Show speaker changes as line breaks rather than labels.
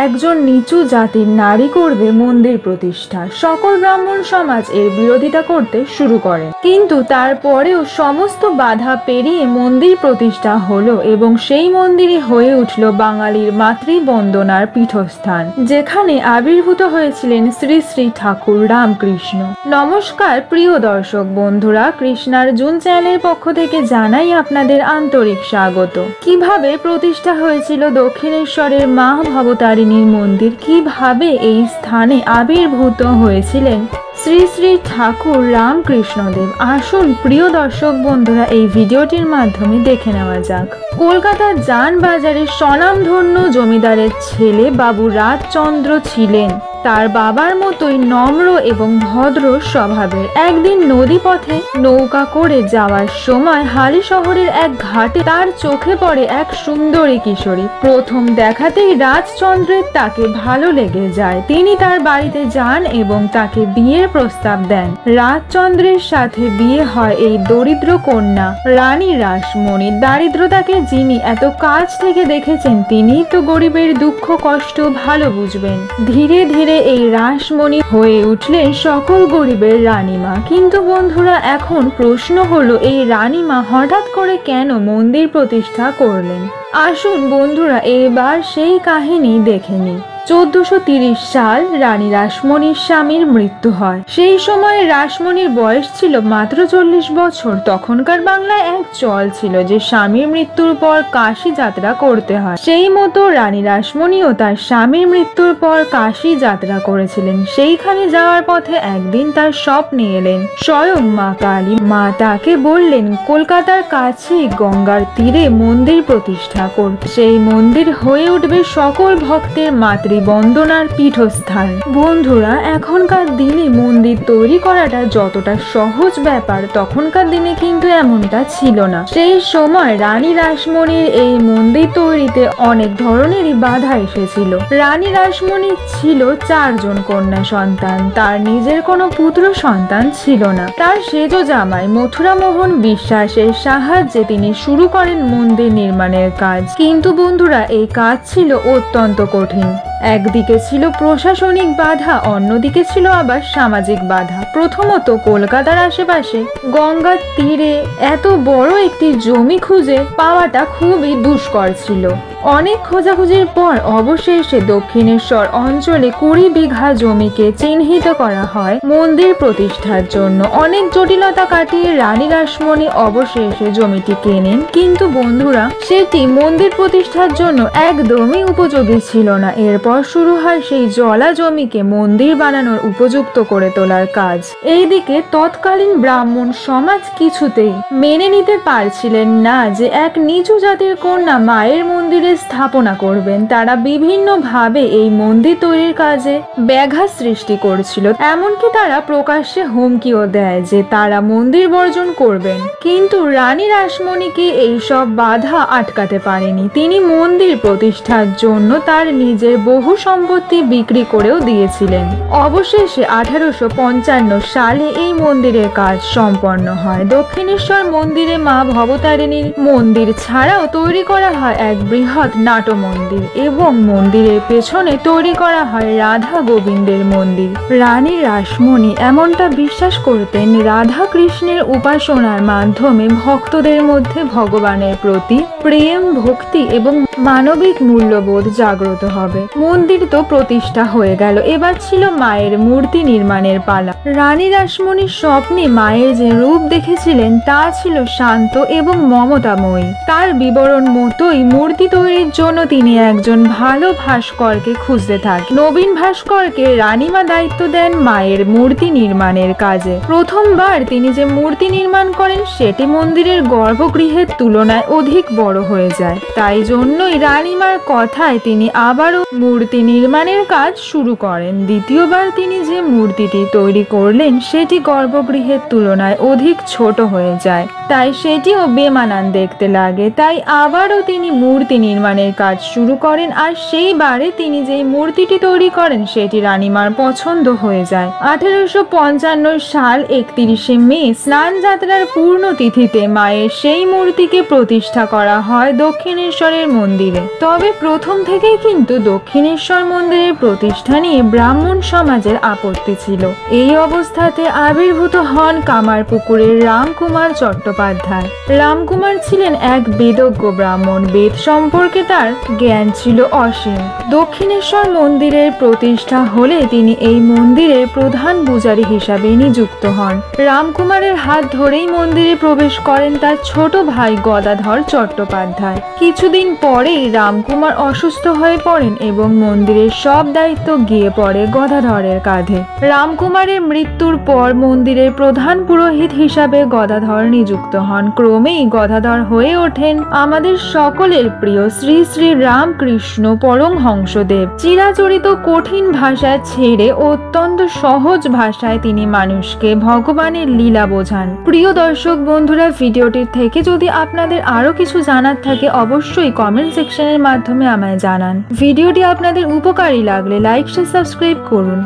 একজন নিচু জাতির নারী করবে মন্দির প্রতিষ্ঠা। সকল ব্রাহ্মণ সমাজ এর বিরোধিতা করতে শুরু করে, কিন্তু তারপরেও সমস্ত বাধা পেরিয়ে মন্দির প্রতিষ্ঠা হলো এবং সেই মন্দিরই হয়ে উঠল বাঙালির মাতৃবন্দনার পীঠস্থান, যেখানে আবির্ভূত হয়েছিলেন শ্রী শ্রী ঠাকুর রামকৃষ্ণ। নমস্কার প্রিয় দর্শক বন্ধুরা, কৃষ্ণার্জুন চ্যানেলের পক্ষ থেকে জানাই আপনাদের আন্তরিক স্বাগত। কিভাবে প্রতিষ্ঠা হয়েছিল দক্ষিণেশ্বরের মা ভবতারিণীর মন্দির, কিভাবে এই স্থানে আবির্ভূত হয়েছিলেন শ্রী শ্রী ঠাকুর রামকৃষ্ণদেব, আসুন প্রিয় দর্শক বন্ধুরা এই ভিডিওটির মাধ্যমে দেখে নেওয়া যাক। কলকাতার জানবাজারের স্বনামধন্য জমিদারের ছেলে বাবু রাজচন্দ্র ছিলেন তার বাবার মতোই নম্র এবং ভদ্র স্বভাবের। একদিন নদীপথে নৌকা করে যাওয়ার সময় হালি শহরের এক ঘাটে তার চোখে পড়ে এক সুন্দরী কিশোরী। প্রথম দেখাতেই রাজচন্দ্রের তাকে ভালো লেগে যায়। তিনি তার বাড়িতে যান এবং তাকে বিয়ের প্রস্তাব দেন। রাজচন্দ্রের সাথে বিয়ে হয় এই দরিদ্র কন্যা রানী রাসমণির। দারিদ্রতাকে যিনি এত কাছ থেকে দেখেছেন তিনিই তো গরিবের দুঃখ কষ্ট ভালো বুঝবেন। ধীরে ধীরে এই রাসমণি হয়ে উঠলেন সকল গরিবের রানীমা। কিন্তু বন্ধুরা, এখন প্রশ্ন হলো, এই রানীমা হঠাৎ করে কেন মন্দির প্রতিষ্ঠা করলেন? আসুন বন্ধুরা এবার সেই কাহিনী দেখে নিই। 1430 সাল রানী রাসমণির স্বামীর মৃত্যু হয়। সেই সময় রাসমণির বয়স ছিল মাত্র 40 বছর। তখনকার বাংলায় এক চল ছিল যে স্বামীর মৃত্যুর পর কাশী যাত্রা করতে হয়। সেই মতো রানী রাসমণিও তার স্বামীর মৃত্যুর পর কাশী যাত্রা করেছিলেন। সেইখানে যাওয়ার পথে একদিন তার স্বপ্নে এলেন স্বয়ং মা কালী। মা তাকে বললেন কলকাতার কাছেই গঙ্গার তীরে মন্দির প্রতিষ্ঠা করতে। সেই মন্দির হয়ে উঠবে সকল ভক্তের বন্দনার পীঠস্থান। বন্ধুরা, এখনকার দিনে মন্দির তৈরি করাটা যতটা সহজ ব্যাপার, তখনকার দিনে কিন্তু এমনটা ছিল না। সেই সময় রানী রাসমণির এই মন্দির তৈরিতে অনেক ধরনেরই বাধা এসেছিল। রানী রাসমণি ছিল 4 জন কন্যা সন্তান। তার নিজের কোনো পুত্র সন্তান ছিল না। তার সেজ জামাই মথুরামোহন বিশ্বাসের সাহায্যে তিনি শুরু করেন মন্দির নির্মাণের কাজ। কিন্তু বন্ধুরা, এই কাজ ছিল অত্যন্ত কঠিন। একদিকে ছিল প্রশাসনিক বাধা, অন্যদিকে ছিল আবার সামাজিক বাধা। প্রথমত, কলকাতার আশেপাশে গঙ্গার তীরে এত বড় একটি জমি খুঁজে পাওয়াটা খুবই দুষ্কর ছিল। অনেক খোঁজাখুঁজির পর অবশেষে দক্ষিণেশ্বর অঞ্চলে 20 বিঘা জমিকে চিহ্নিত করা হয় মন্দির প্রতিষ্ঠার জন্য। অনেক জটিলতা কাটিয়ে রানী রাসমণি অবশেষে জমিটি কেনেন। কিন্তু বন্ধুরা, সেটি মন্দির প্রতিষ্ঠার জন্য একদমই উপযোগী ছিল না। এরপর শুরু হয় সেই জলা জমিকে মন্দির বানানোর উপযুক্ত করে তোলার কাজ। এইদিকে তৎকালীন ব্রাহ্মণ সমাজ কিছুতেই মেনে নিতে পারছিলেন না যে এক নিচু জাতির কন্যা মায়ের মন্দিরে স্থাপনা করবেন। তারা বিভিন্ন ভাবে এই মন্দির তৈরির কাজে ব্যাঘাত সৃষ্টি করছিল। এমনকি তারা প্রকাশ্যে হুমকিও দেয় যে তারা মন্দির বর্জন করবেন। কিন্তু রানী রাসমণিকে এইসব বাধা আটকাতে পারেনি। তিনি মন্দির প্রতিষ্ঠার জন্য তার নিজের বহু সম্পত্তি বিক্রি করেও দিয়েছিলেন। অবশেষে 1855 সালে এই মন্দিরের কাজ সম্পন্ন হয়। দক্ষিণেশ্বর মন্দিরে মা ভবতারিণীর মন্দির ছাড়াও তৈরি করা হয় এক বৃহৎ নাট মন্দির এবং মন্দিরের পেছনে তৈরি করা হয় রাধা গোবিন্দের মন্দির। রানী রাসমণি এমনটা বিশ্বাস করতেন, রাধা কৃষ্ণের উপাসনার মাধ্যমে ভক্তদের মধ্যে ভগবানের প্রতি প্রেম, ভক্তি এবং মানবিক মূল্যবোধ জাগ্রত হবে। মন্দির তো প্রতিষ্ঠা হয়ে গেল, এবার ছিল মায়ের মূর্তি নির্মাণের পালা। রানী রাসমণির স্বপ্নে মায়ের যে রূপ দেখেছিলেন তা ছিল শান্ত এবং মমতাময়ী। তার বিবরণ মতোই মূর্তি তৈরির জন্য তিনি একজন ভালো ভাস্করকে খুঁজতে থাকেন। নবীন ভাস্করকে রানীমা দায়িত্ব দেন মায়ের মূর্তি নির্মাণের কাজে। প্রথমবার তিনি যে মূর্তি নির্মাণ করেন সেটি মন্দিরের গর্ভগৃহের তুলনায় অধিক বড় হয়ে যায়। তাই জন্যই রানীমার কথায় তিনি আবারও মূর্তি নির্মাণের কাজ শুরু করেন। দ্বিতীয়বার তিনি যে মূর্তিটি তৈরি করলেন সেটি গর্ভগৃহের তুলনায় অধিক ছোট হয়ে যায়, তাই সেটিও বেমানান দেখতে লাগে। তাই আবারও তিনি মূর্তি নির্মাণের কাজ শুরু করেন। আর সেইবারে তিনি যেই মূর্তিটি তৈরি করেন সেটি রানীমার পছন্দ হয়ে যায়। 1855 সাল 31শে মে স্নান যাত্রার পূর্ণ তিথিতে মায়ের সেই মূর্তিকে প্রতিষ্ঠা করা হয় দক্ষিণেশ্বরের মন্দিরে। তবে প্রথম থেকেই কিন্তু দক্ষিণ দক্ষিণেশ্বর মন্দিরের প্রতিষ্ঠা নিয়ে ব্রাহ্মণ সমাজের আপত্তি ছিল। এই অবস্থাতে আবির্ভূত হন কামারপুকুরের রামকুমার চট্টোপাধ্যায়। রামকুমার ছিলেন এক বেদজ্ঞ ব্রাহ্মণ। বেদ সম্পর্কে তার জ্ঞান ছিল অসীম। দক্ষিণেশ্বর মন্দিরের প্রতিষ্ঠা হলে তিনি এই মন্দিরের প্রধান পূজারী হিসাবে নিযুক্ত হন। রামকুমারের হাত ধরেই মন্দিরে প্রবেশ করেন তার ছোট ভাই গদাধর চট্টোপাধ্যায়। কিছুদিন পরেই রামকুমার অসুস্থ হয়ে পড়েন এবং মন্দিরের সব দায়িত্ব গিয়ে পড়ে গদাধরের কাঁধে। রামকুমারের মৃত্যুর পর মন্দিরের প্রধান পুরোহিত হিসাবে গদাধর নিযুক্ত হন। ক্রমেই গদাধর হয়ে ওঠেন আমাদের সকলের প্রিয় শ্রী শ্রী রামকৃষ্ণ পরমহংসদেব। চিরাচরিত কঠিন ভাষা ছেড়ে অত্যন্ত সহজ ভাষায় তিনি মানুষকে ভগবানের লীলা বোঝান। প্রিয় দর্শক বন্ধুরা, ভিডিওটির থেকে যদি আপনাদের আরো কিছু জানার থাকে অবশ্যই কমেন্ট সেকশনের মাধ্যমে আমায় জানান। ভিডিওটি আপনাদের উপকারী লাগলে লাইক শেয়ার সাবস্ক্রাইব করুন।